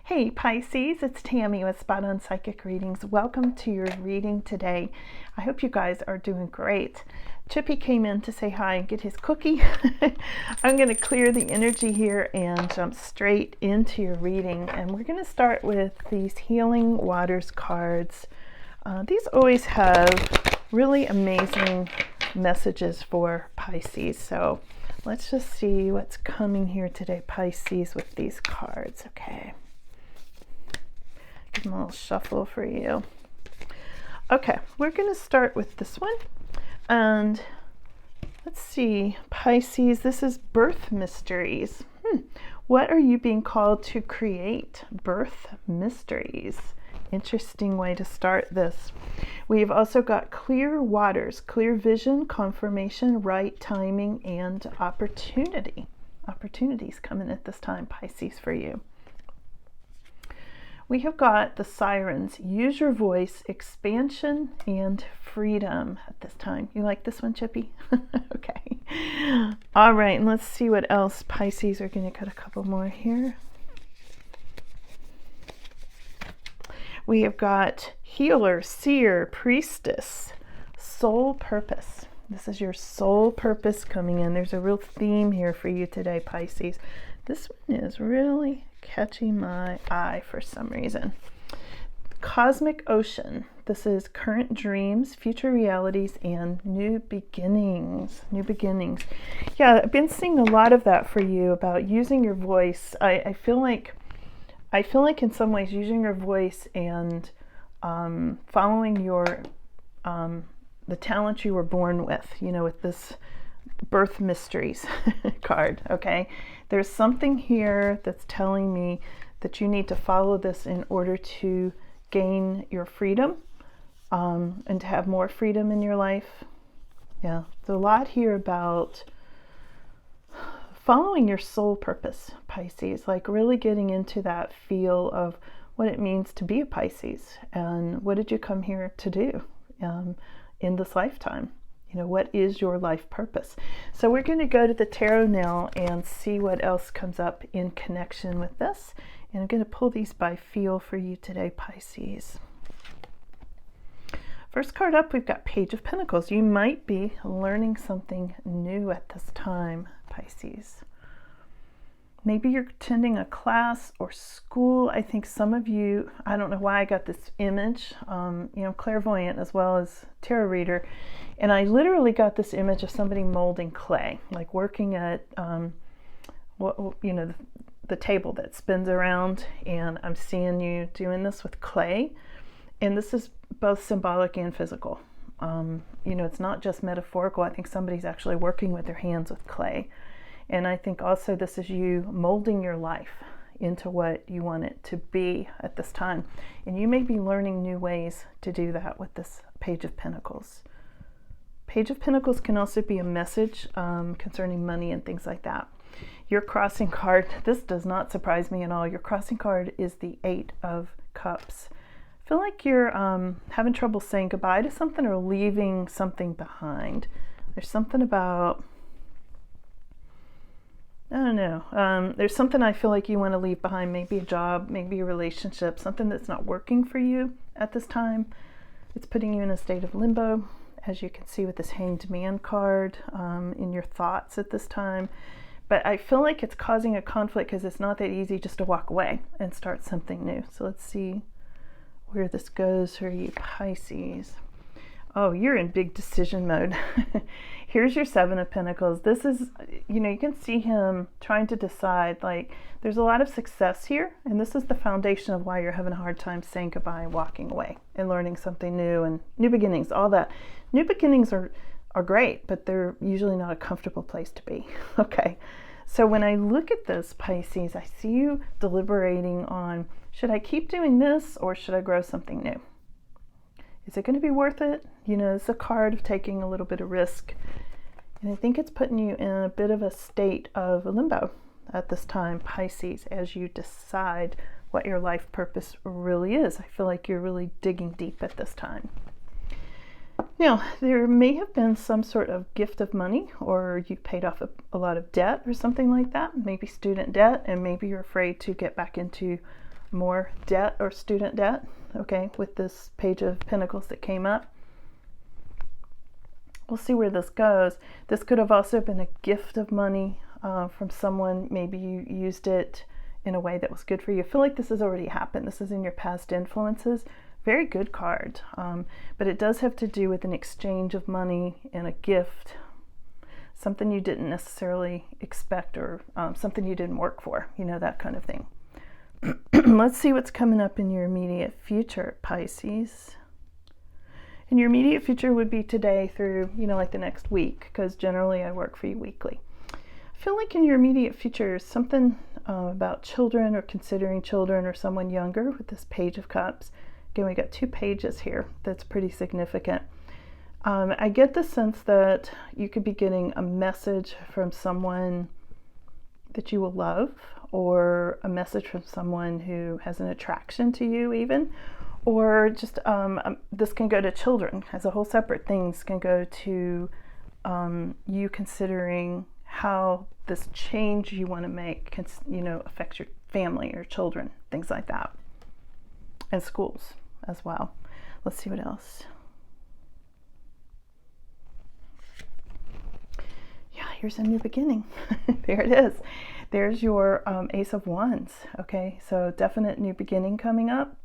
Hey Pisces, it's Tammy with Spot On Psychic Readings. Welcome to your reading today. I hope you guys are doing great. Chippy came in to say hi and get his cookie. I'm going to clear the energy here and jump straight into your reading. And we're going to start with these Healing Waters cards. These always have really amazing messages for Pisces. So let's just see what's coming here today, Pisces, with these cards. Okay. Give them a little shuffle for you. Okay, we're going to start with this one. And let's see, Pisces, this is birth mysteries. What are you being called to create? Birth mysteries. Interesting way to start this. We've also got clear waters, clear vision, confirmation, right timing, and opportunity. Opportunities coming at this time, Pisces, for you. We have got the sirens, use your voice, expansion, and freedom at this time. You like this one, Chippy? Okay. All right, and let's see what else. Pisces, are going to cut a couple more here. We have got healer, seer, priestess, soul purpose. This is your soul purpose coming in. There's a real theme here for you today, Pisces. This one is really catching my eye for some reason. Cosmic ocean. This is current dreams, future realities, and new beginnings. New beginnings. Yeah, I've been seeing a lot of that for you about using your voice. I feel like in some ways using your voice and following your the talent you were born with. You know, with this birth mysteries card. Okay, there's something here that's telling me that you need to follow this in order to gain your freedom and to have more freedom in your life. Yeah, there's a lot here about following your soul purpose, Pisces, like really getting into that feel of what it means to be a Pisces and what did you come here to do in this lifetime. You know, what is your life purpose? So we're going to go to the tarot now and see what else comes up in connection with this. And I'm going to pull these by feel for you today, Pisces. First card up, we've got Page of Pentacles. You might be learning something new at this time, Pisces. Maybe you're attending a class or school. I think some of you, I don't know why I got this image, clairvoyant as well as tarot reader. And I literally got this image of somebody molding clay, like working at, the table that spins around. And I'm seeing you doing this with clay. And this is both symbolic and physical. It's not just metaphorical. I think somebody's actually working with their hands with clay. And I think also this is you molding your life into what you want it to be at this time. And you may be learning new ways to do that with this Page of Pentacles. Page of Pentacles can also be a message concerning money and things like that. Your crossing card, this does not surprise me at all. Your crossing card is the 8 of Cups. I feel like you're having trouble saying goodbye to something or leaving something behind. There's something about, I don't know. There's something I feel like you want to leave behind, maybe a job, maybe a relationship, something that's not working for you at this time. It's putting you in a state of limbo, as you can see with this Hanged Man card in your thoughts at this time. But I feel like it's causing a conflict because it's not that easy just to walk away and start something new. So let's see where this goes for you, Pisces. Oh, you're in big decision mode. Here's your 7 of Pentacles. This is, you can see him trying to decide, like, there's a lot of success here. And this is the foundation of why you're having a hard time saying goodbye and walking away and learning something new and new beginnings, all that. New beginnings are great, but they're usually not a comfortable place to be. Okay. So when I look at this, Pisces, I see you deliberating on, should I keep doing this or should I grow something new? Is it going to be worth it? It's a card of taking a little bit of risk. And I think it's putting you in a bit of a state of limbo at this time, Pisces, as you decide what your life purpose really is. I feel like you're really digging deep at this time. Now, there may have been some sort of gift of money, or you paid off a lot of debt or something like that, maybe student debt, and maybe you're afraid to get back into more debt or student debt, okay, with this Page of Pentacles that came up. We'll see where this goes. This could have also been a gift of money from someone. Maybe you used it in a way that was good for you. I feel like this has already happened. This is in your past influences. Very good card. But it does have to do with an exchange of money and a gift. Something you didn't necessarily expect, or something you didn't work for, you know, that kind of thing. Let's see what's coming up in your immediate future, Pisces. And your immediate future would be today through, you know, like the next week, because generally I work for you weekly. I feel like in your immediate future, something about children or considering children or someone younger with this Page of Cups. Again, we got 2 pages here. That's pretty significant. I get the sense that you could be getting a message from someone that you will love, or a message from someone who has an attraction to you even, or just this can go to children as a whole separate thing. This can go to you considering how this change you want to make can, you know, affects your family or children, things like that, and schools as well. Let's see what else. Yeah, here's a new beginning. There it is. There's your Ace of Wands. Okay, so definite new beginning coming up.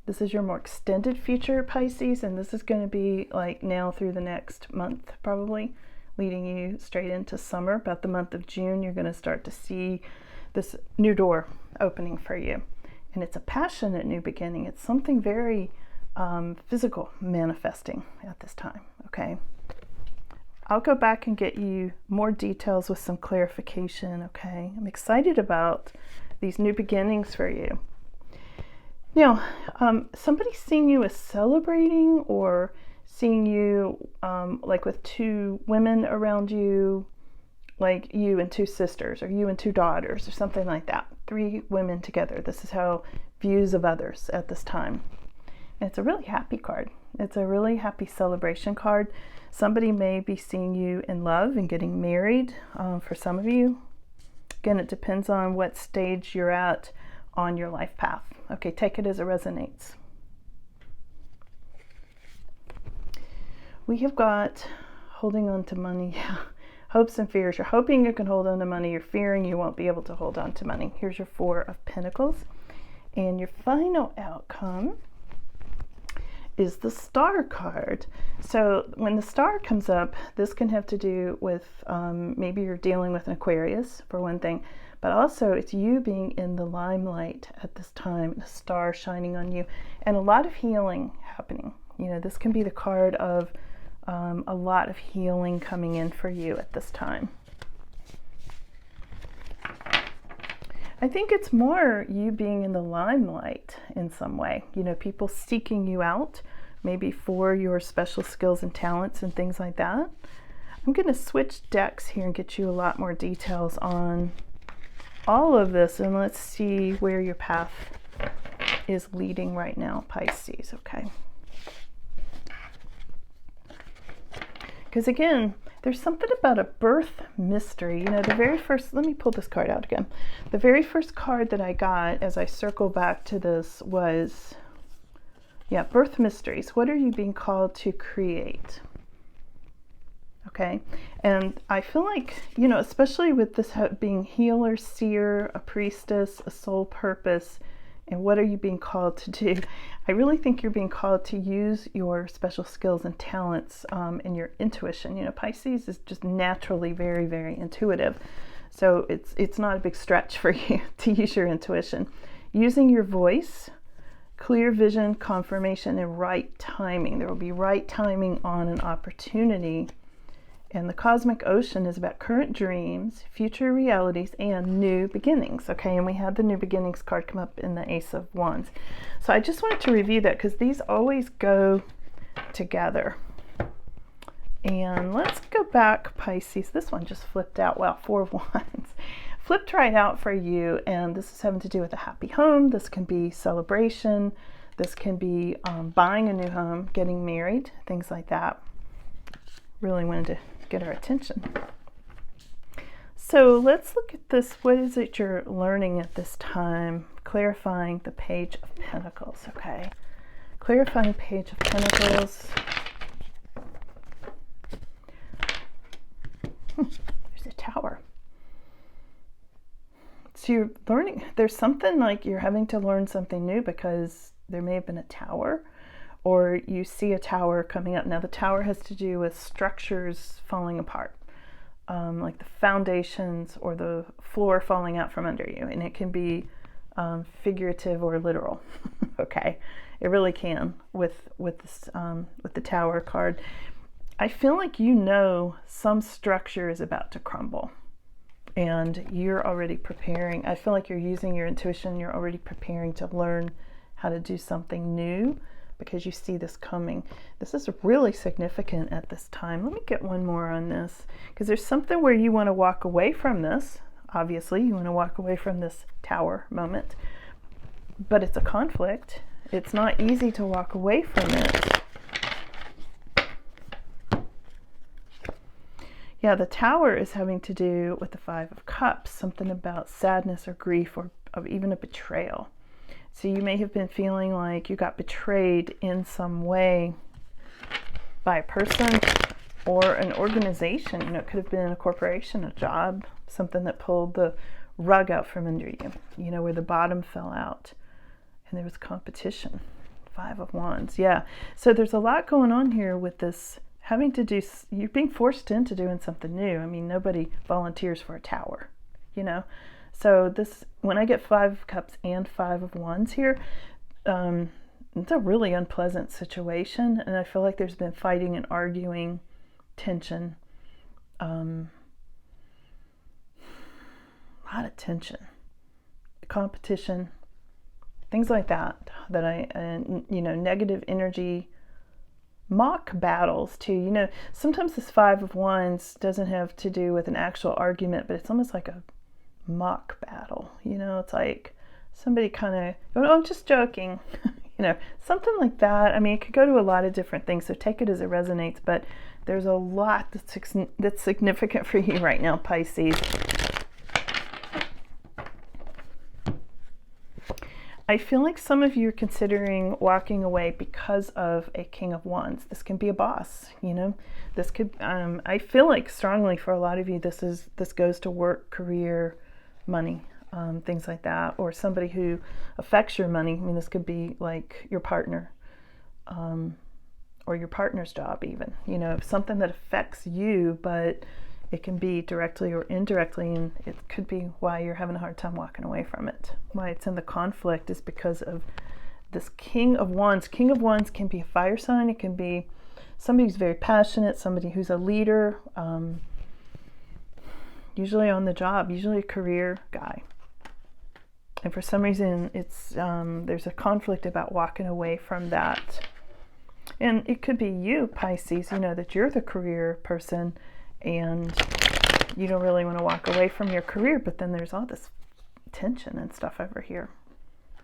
This is your more extended future, Pisces, and this is going to be like now through the next month, probably leading you straight into summer. About the month of June, you're going to start to see this new door opening for you. And it's a passionate new beginning. It's something very physical manifesting at this time, okay? I'll go back and get you more details with some clarification, okay? I'm excited about these new beginnings for you. Now, somebody's seeing you as celebrating, or seeing you like with 2 women around you, like you and 2 sisters, or you and 2 daughters, or something like that. 3 women together. This is how views of others at this time. And it's a really happy card. It's a really happy celebration card. Somebody may be seeing you in love and getting married for some of you. Again, it depends on what stage you're at on your life path. Okay, take it as it resonates. We have got holding on to money. Hopes and fears. You're hoping you can hold on to money. You're fearing you won't be able to hold on to money. Here's your 4 of Pentacles. And your final outcome is the Star card. So when the Star comes up, this can have to do with maybe you're dealing with an Aquarius, for one thing, but also it's you being in the limelight at this time, the Star shining on you, and a lot of healing happening. You know, this can be the card of a lot of healing coming in for you at this time. I think it's more you being in the limelight in some way. You know, people seeking you out, maybe for your special skills and talents and things like that. I'm going to switch decks here and get you a lot more details on all of this, and let's see where your path is leading right now, Pisces, okay? Because again, there's something about a birth mystery. You know, the very first, let me pull this card out again. The very first card that I got as I circle back to this was, yeah, birth mysteries. What are you being called to create? Okay, and I feel like, you know, especially with this being healer, seer, a priestess, a soul purpose, and what are you being called to do? I really think you're being called to use your special skills and talents and your intuition. You know, Pisces is just naturally very, very intuitive. So it's not a big stretch for you to use your intuition. Using your voice, clear vision, confirmation, and right timing. There will be right timing on an opportunity. And the cosmic ocean is about current dreams, future realities, and new beginnings. Okay, and we had the new beginnings card come up in the Ace of Wands. So I just wanted to review that because these always go together. And let's go back, Pisces. This one just flipped out. Wow, 4 of Wands. Flipped right out for you. And this is having to do with a happy home. This can be celebration. This can be buying a new home, getting married, things like that. Really wanted to get our attention. So let's look at this. What is it you're learning at this time? clarifying the Page of Pentacles, okay? Clarifying Page of Pentacles. There's a Tower. So you're learning, there's something like you're having to learn something new because there may have been a tower, or you see a tower coming up. Now the tower has to do with structures falling apart, like the foundations or the floor falling out from under you. And it can be figurative or literal, okay? It really can with this, with the Tower card. I feel like you know some structure is about to crumble. And you're already preparing. I feel like you're using your intuition. You're already preparing to learn how to do something new because you see this coming. This is really significant at this time. Let me get one more on this, because there's something where you want to walk away from this. Obviously, you want to walk away from this Tower moment, but it's a conflict. It's not easy to walk away from it. Yeah, the Tower is having to do with the Five of Cups, something about sadness or grief or even a betrayal. So you may have been feeling like you got betrayed in some way by a person or an organization. You know, it could have been a corporation, a job, something that pulled the rug out from under you, you know, where the bottom fell out and there was competition. Five of Wands, yeah. So there's a lot going on here with this. Having to do, you're being forced into doing something new. I mean, nobody volunteers for a tower, you know? So this, when I get Five of Cups and Five of Wands here, it's a really unpleasant situation. And I feel like there's been fighting and arguing, tension, a lot of tension, competition, things like that, you know, negative energy, mock battles too. You know, sometimes this Five of Wands doesn't have to do with an actual argument, but it's almost like a mock battle. You know, it's like somebody kind of going, oh, I'm just joking, you know, something like that. I mean, it could go to a lot of different things, so take it as it resonates, but there's a lot that's significant for you right now, Pisces. I feel like some of you are considering walking away because of a King of Wands. This can be a boss, you know. This could, I feel like strongly for a lot of you, this goes to work, career, money, things like that, or somebody who affects your money. I mean, this could be like your partner, or your partner's job even, you know, something that affects you, but it can be directly or indirectly, and it could be why you're having a hard time walking away from it. Why it's in the conflict is because of this King of Wands. King of Wands can be a fire sign. It can be somebody who's very passionate, somebody who's a leader, usually on the job, usually a career guy. And for some reason, it's there's a conflict about walking away from that. And it could be you, Pisces, you know, that you're the career person and you don't really want to walk away from your career, but then there's all this tension and stuff over here.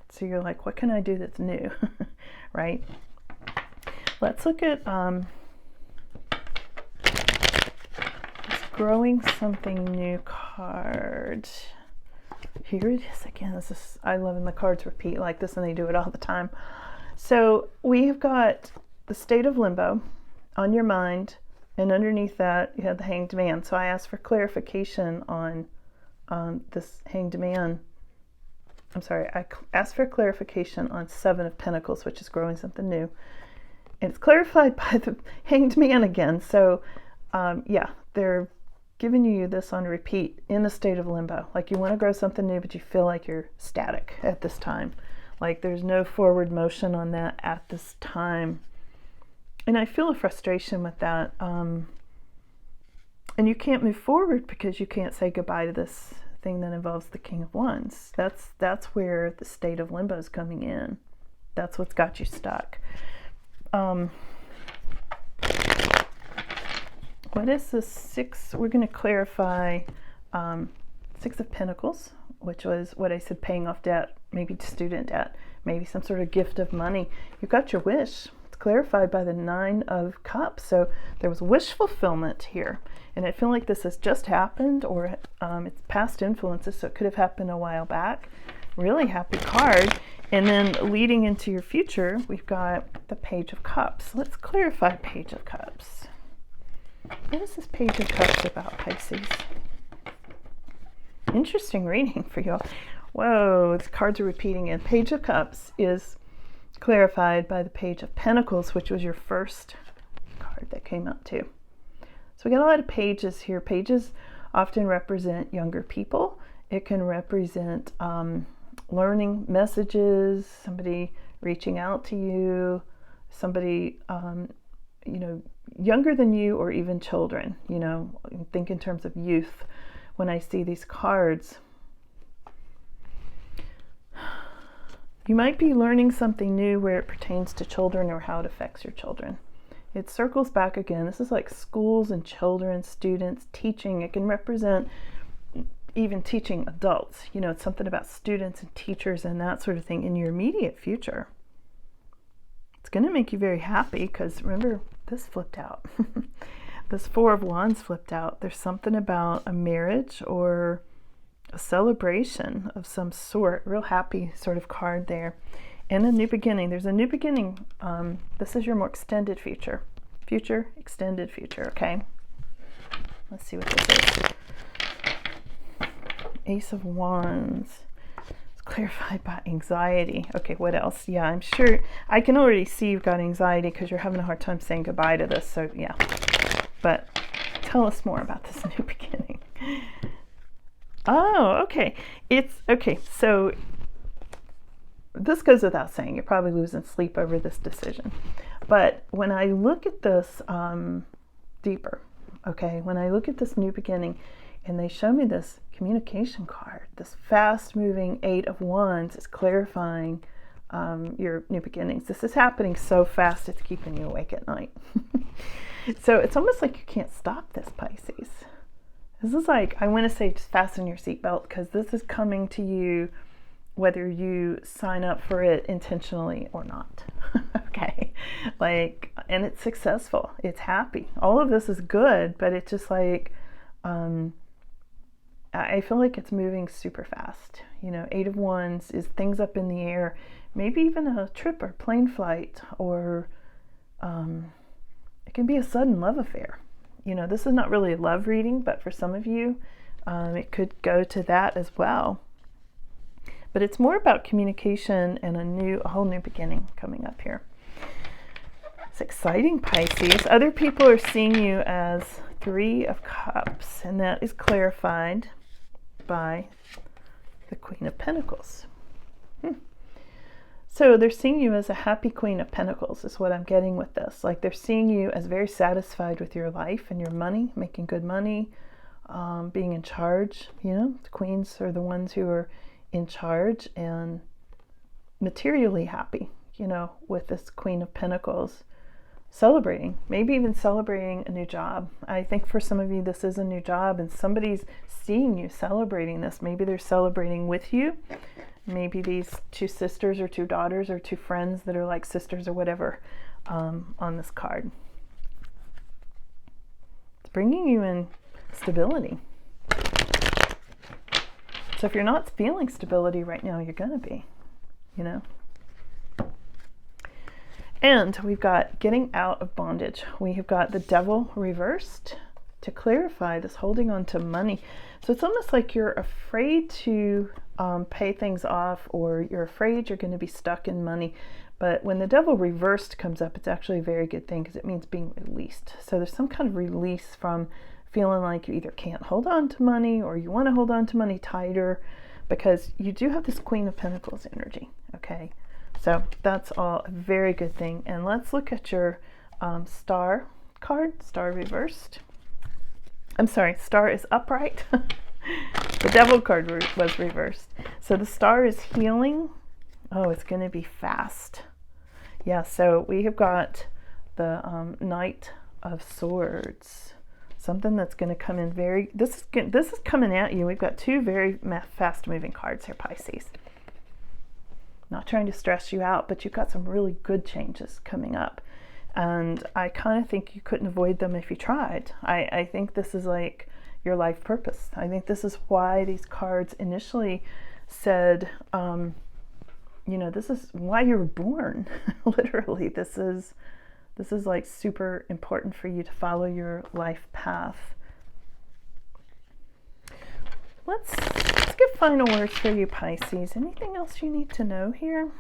So you're like, what can I do that's new, right? Let's look at this Growing Something New card. Here it is again. This is, I love when the cards repeat like this and they do it all the time. So we've got the state of limbo on your mind, and underneath that you have the Hanged Man. So I asked for clarification on this Hanged Man. I'm sorry, I asked for clarification on Seven of Pentacles, which is growing something new. And it's clarified by the Hanged Man again. So yeah, they're giving you this on repeat in a state of limbo. Like you want to grow something new, but you feel like you're static at this time. Like there's no forward motion on that at this time. And I feel a frustration with that. And you can't move forward because you can't say goodbye to this thing that involves the King of Wands. That's where the state of limbo is coming in. That's what's got you stuck. What is the six? We're going to clarify Six of Pentacles, which was what I said, paying off debt, maybe student debt, maybe some sort of gift of money. You got your wish. It's clarified by the Nine of Cups. So there was wish fulfillment here. And I feel like this has just happened, or it's past influences, so it could have happened a while back. really happy card. And then leading into your future, we've got the Page of Cups. Let's clarify Page of Cups. What is this Page of Cups about, Pisces? Interesting reading for you all. Whoa, the cards are repeating. And Page of Cups is clarified by the Page of Pentacles, which was your first card that came out too. So we got a lot of pages here. Pages often represent younger people. It can represent learning messages, somebody reaching out to you, somebody younger than you, or even children. Think in terms of youth when I see these cards. You might be learning something new where it pertains to children or how it affects your children. It circles back again. This is like schools and children, students, teaching. It can represent even teaching adults. It's something about students and teachers and that sort of thing in your immediate future. It's going to make you very happy because remember, this flipped out. This Four of Wands flipped out. There's something about a marriage or a celebration of some sort. Real happy sort of card there. And a new beginning. There's a new beginning. This is your more extended future. Future, extended future, okay? Let's see what this is. Ace of Wands. It's clarified by anxiety. Okay, what else? Yeah, I'm sure I can already see you've got anxiety because you're having a hard time saying goodbye to this. So yeah, but tell us more about this new beginning. Oh, okay. It's okay. So this goes without saying. You're probably losing sleep over this decision. But when I look at this deeper, okay, when I look at this new beginning and they show me this communication card, this fast-moving Eight of Wands is clarifying your new beginnings. This is happening so fast it's keeping you awake at night. So it's almost like you can't stop this, Pisces. This is like, I want to say just fasten your seatbelt because this is coming to you whether you sign up for it intentionally or not. Okay. And it's successful. It's happy. All of this is good, but it's just like, I feel like it's moving super fast. Eight of Wands is things up in the air, maybe even a trip or plane flight, or it can be a sudden love affair. This is not really a love reading, but for some of you, it could go to that as well. But it's more about communication and a whole new beginning coming up here. It's exciting, Pisces. Other people are seeing you as Three of Cups, and that is clarified by the Queen of Pentacles. So they're seeing you as a happy Queen of Pentacles is what I'm getting with this. Like they're seeing you as very satisfied with your life and your money, making good money, being in charge. The queens are the ones who are in charge and materially happy, with this Queen of Pentacles. Celebrating, maybe even celebrating a new job. I think for some of you, this is a new job and somebody's seeing you celebrating this. Maybe they're celebrating with you. Maybe these two sisters or two daughters or two friends that are like sisters or whatever on this card. It's bringing you in stability. So if you're not feeling stability right now, you're going to be, And we've got getting out of bondage. We have got the Devil reversed to clarify this holding on to money. So it's almost like you're afraid to pay things off, or you're afraid you're going to be stuck in money. But when the Devil reversed comes up, it's actually a very good thing because it means being released. So there's some kind of release from feeling like you either can't hold on to money or you want to hold on to money tighter, because you do have this Queen of Pentacles energy, okay? So that's all a very good thing. And let's look at your Star card, Star reversed. I'm sorry, Star is upright. The Devil card was reversed. So the Star is healing. Oh, it's going to be fast. Yeah, so we have got the Knight of Swords. Something that's going to come in very... This is coming at you. We've got two very fast-moving cards here, Pisces. Not trying to stress you out, but you've got some really good changes coming up. And I kind of think you couldn't avoid them if you tried. I think this is like your life purpose. I think this is why these cards initially said, you know, this is why you were born. Literally, this is like super important for you to follow your life path. Let's get final words for you, Pisces. Anything else you need to know here?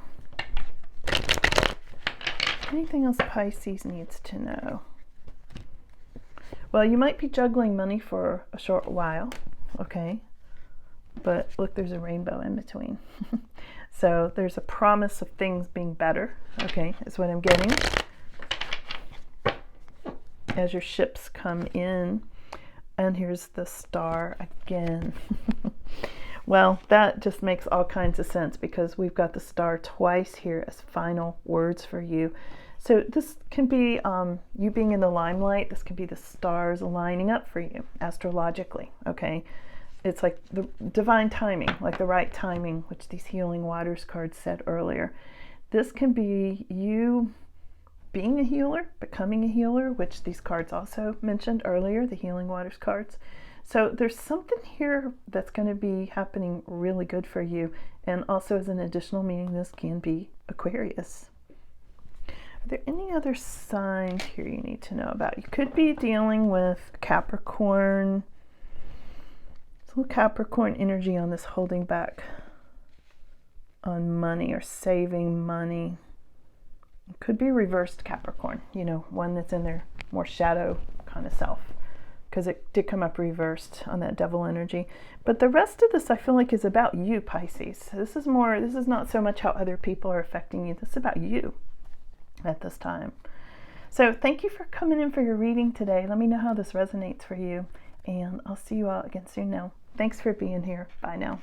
Anything else Pisces needs to know? Well, you might be juggling money for a short while, okay? But look, there's a rainbow in between. So there's a promise of things being better, okay, is what I'm getting. As your ships come in, and here's the star again. Well, that just makes all kinds of sense because we've got the star twice here as final words for you. So this can be you being in the limelight. This can be the stars lining up for you astrologically, okay? It's like the divine timing, like the right timing, which these Healing Waters cards said earlier. This can be you being a healer, becoming a healer, which these cards also mentioned earlier, the Healing Waters cards. So there's something here that's going to be happening really good for you. And also as an additional meaning, this can be Aquarius. Are there any other signs here you need to know about? You could be dealing with Capricorn. There's a little Capricorn energy on this holding back on money or saving money. It could be reversed Capricorn, you know, one that's in their more shadow kind of self, because it did come up reversed on that devil energy. But the rest of this I feel like is about you, Pisces. This is not so much how other people are affecting you. This is about you at this time. So thank you for coming in for your reading today. Let me know how this resonates for you, and I'll see you all again soon now. Thanks for being here. Bye now.